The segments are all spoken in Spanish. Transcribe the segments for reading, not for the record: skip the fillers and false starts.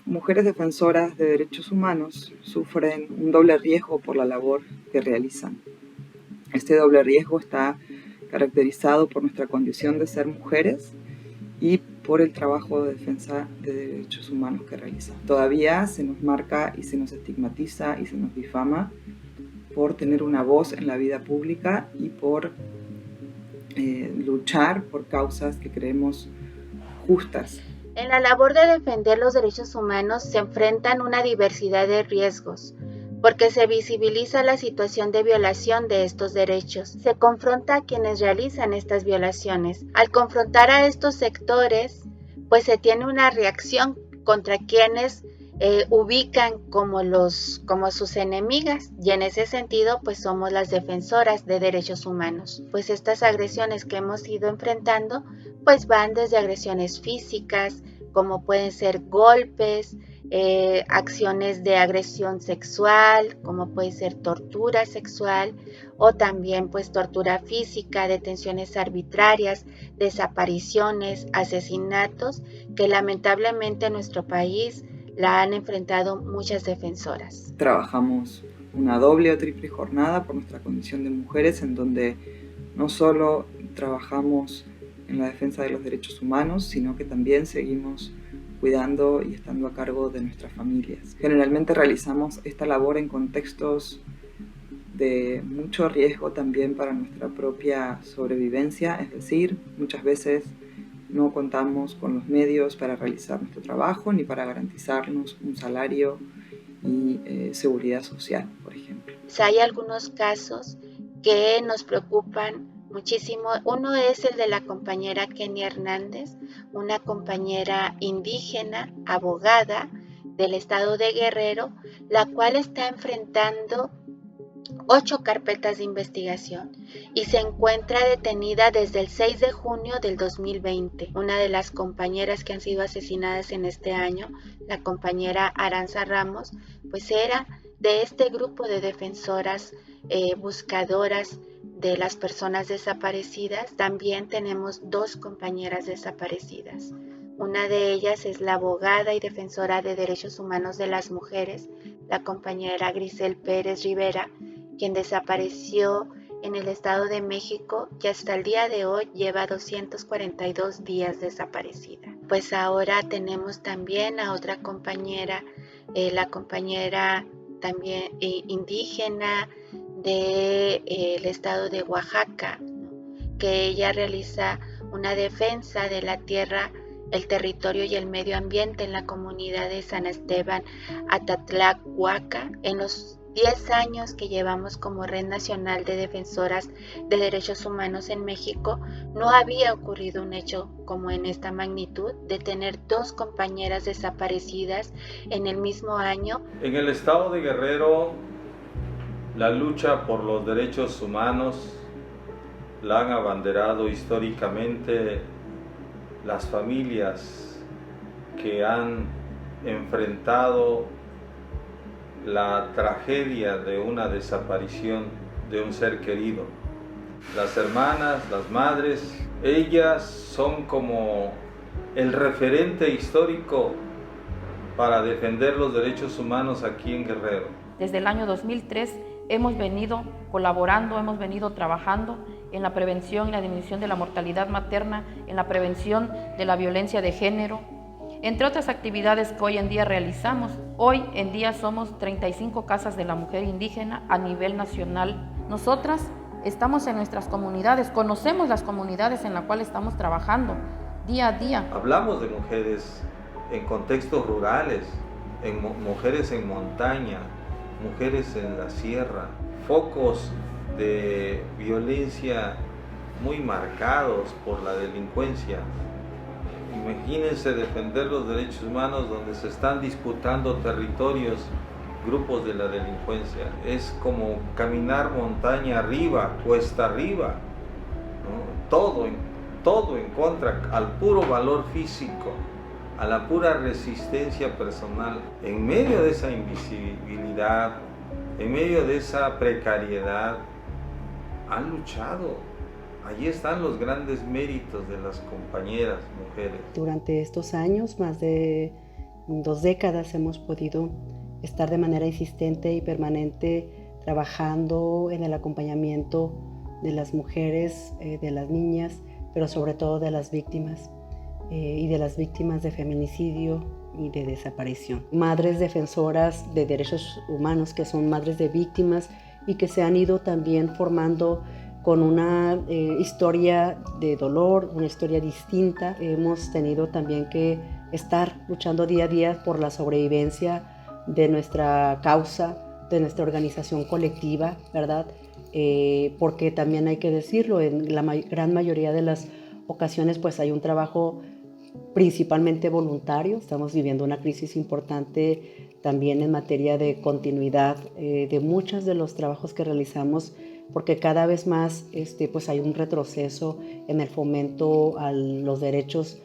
Mujeres defensoras de derechos humanos sufren un doble riesgo por la labor que realizan. Este doble riesgo está caracterizado por nuestra condición de ser mujeres y por el trabajo de defensa de derechos humanos que realizan. Todavía se nos marca y se nos estigmatiza y se nos difama por tener una voz en la vida pública y por luchar por causas que creemos justas. En la labor de defender los derechos humanos se enfrentan una diversidad de riesgos, porque se visibiliza la situación de violación de estos derechos. Se confronta a quienes realizan estas violaciones. Al confrontar a estos sectores, pues se tiene una reacción contra quienes ubican como sus enemigas, y en ese sentido pues somos las defensoras de derechos humanos. Pues estas agresiones que hemos ido enfrentando pues van desde agresiones físicas, como pueden ser golpes, acciones de agresión sexual, como puede ser tortura sexual, o también pues tortura física, detenciones arbitrarias, desapariciones, asesinatos, que lamentablemente en nuestro país la han enfrentado muchas defensoras. Trabajamos una doble o triple jornada por nuestra condición de mujeres, en donde no solo trabajamos en la defensa de los derechos humanos, sino que también seguimos cuidando y estando a cargo de nuestras familias. Generalmente realizamos esta labor en contextos de mucho riesgo también para nuestra propia sobrevivencia, es decir, muchas veces no contamos con los medios para realizar nuestro trabajo ni para garantizarnos un salario y seguridad social, por ejemplo. Hay algunos casos que nos preocupan muchísimo. Uno es el de la compañera Kenia Hernández, una compañera indígena, abogada del estado de Guerrero, la cual está enfrentando 8 carpetas de investigación y se encuentra detenida desde el 6 de junio del 2020. Una de las compañeras que han sido asesinadas en este año, la compañera Aranza Ramos, pues era de este grupo de defensoras buscadoras de las personas desaparecidas. También tenemos 2 compañeras desaparecidas. Una de ellas es la abogada y defensora de derechos humanos de las mujeres, la compañera Grisel Pérez Rivera, quien desapareció en el Estado de México y hasta el día de hoy lleva 242 días desaparecida. Pues ahora tenemos también a otra compañera, la compañera también indígena del estado de Oaxaca, ¿no? Que ella realiza una defensa de la tierra, el territorio y el medio ambiente en la comunidad de San Esteban Atatlahuaca. En los 10 años que llevamos como Red Nacional de Defensoras de Derechos Humanos en México, no había ocurrido un hecho como en esta magnitud, de tener 2 compañeras desaparecidas en el mismo año. En el estado de Guerrero, la lucha por los derechos humanos la han abanderado históricamente las familias que han enfrentado la tragedia de una desaparición de un ser querido. Las hermanas, las madres, ellas son como el referente histórico para defender los derechos humanos aquí en Guerrero. Desde el año 2003 hemos venido colaborando, hemos venido trabajando en la prevención y la disminución de la mortalidad materna, en la prevención de la violencia de género, entre otras actividades que hoy en día realizamos. Hoy en día somos 35 casas de la mujer indígena a nivel nacional. Nosotras estamos en nuestras comunidades, conocemos las comunidades en las cuales estamos trabajando día a día. Hablamos de mujeres en contextos rurales, mujeres en montaña, mujeres en la sierra, focos de violencia muy marcados por la delincuencia. Imagínense defender los derechos humanos donde se están disputando territorios, grupos de la delincuencia. Es como caminar montaña arriba, cuesta arriba, ¿no? Todo en contra, al puro valor físico, a la pura resistencia personal. En medio de esa invisibilidad, en medio de esa precariedad, han luchado. Allí están los grandes méritos de las compañeras mujeres. Durante estos años, más de 2 décadas hemos podido estar de manera insistente y permanente trabajando en el acompañamiento de las mujeres, de las niñas, pero sobre todo de las víctimas y de las víctimas de feminicidio y de desaparición. Madres defensoras de derechos humanos que son madres de víctimas y que se han ido también formando con una historia de dolor, una historia distinta. Hemos tenido también que estar luchando día a día por la sobrevivencia de nuestra causa, de nuestra organización colectiva, ¿verdad? Porque también hay que decirlo, en la gran mayoría de las ocasiones pues hay un trabajo principalmente voluntario. Estamos viviendo una crisis importante también en materia de continuidad de muchos de los trabajos que realizamos, porque cada vez más pues hay un retroceso en el fomento a los derechos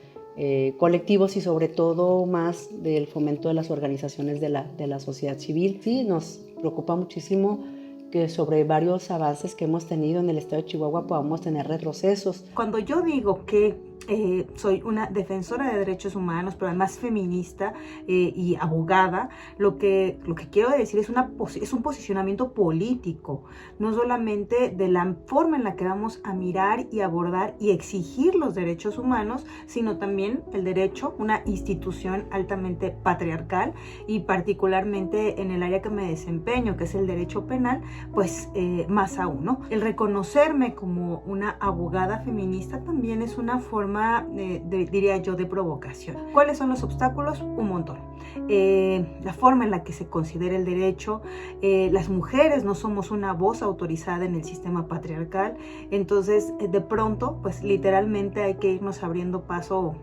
colectivos y sobre todo más del fomento de las organizaciones de la sociedad civil. Sí, nos preocupa muchísimo que sobre varios avances que hemos tenido en el estado de Chihuahua podamos tener retrocesos. Cuando yo digo que soy una defensora de derechos humanos, pero además feminista y abogada, lo que quiero decir es un posicionamiento político, no solamente de la forma en la que vamos a mirar y abordar y exigir los derechos humanos, sino también el derecho, una institución altamente patriarcal y particularmente en el área que me desempeño, que es el derecho penal, pues más aún, ¿no? El reconocerme como una abogada feminista también es una forma diría yo, de provocación. ¿Cuáles son los obstáculos? Un montón. La forma en la que se considera el derecho, las mujeres no somos una voz autorizada en el sistema patriarcal, entonces de pronto, pues literalmente hay que irnos abriendo paso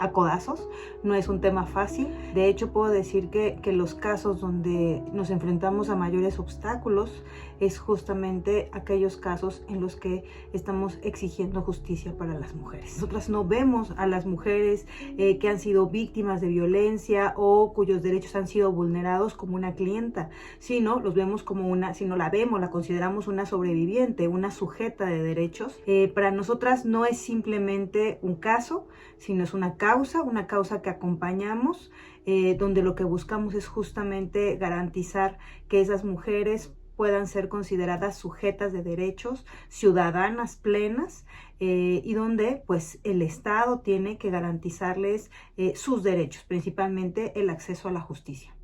a codazos. No es un tema fácil. De hecho, puedo decir que los casos donde nos enfrentamos a mayores obstáculos es justamente aquellos casos en los que estamos exigiendo justicia para las mujeres. Nosotras no vemos a las mujeres que han sido víctimas de violencia o cuyos derechos han sido vulnerados como una clienta, sino los vemos como la consideramos una sobreviviente, una sujeta de derechos. Para nosotras no es simplemente un caso, sino es una causa que acompañamos, donde lo que buscamos es justamente garantizar que esas mujeres puedan ser consideradas sujetas de derechos, ciudadanas plenas, y donde pues el Estado tiene que garantizarles sus derechos, principalmente el acceso a la justicia.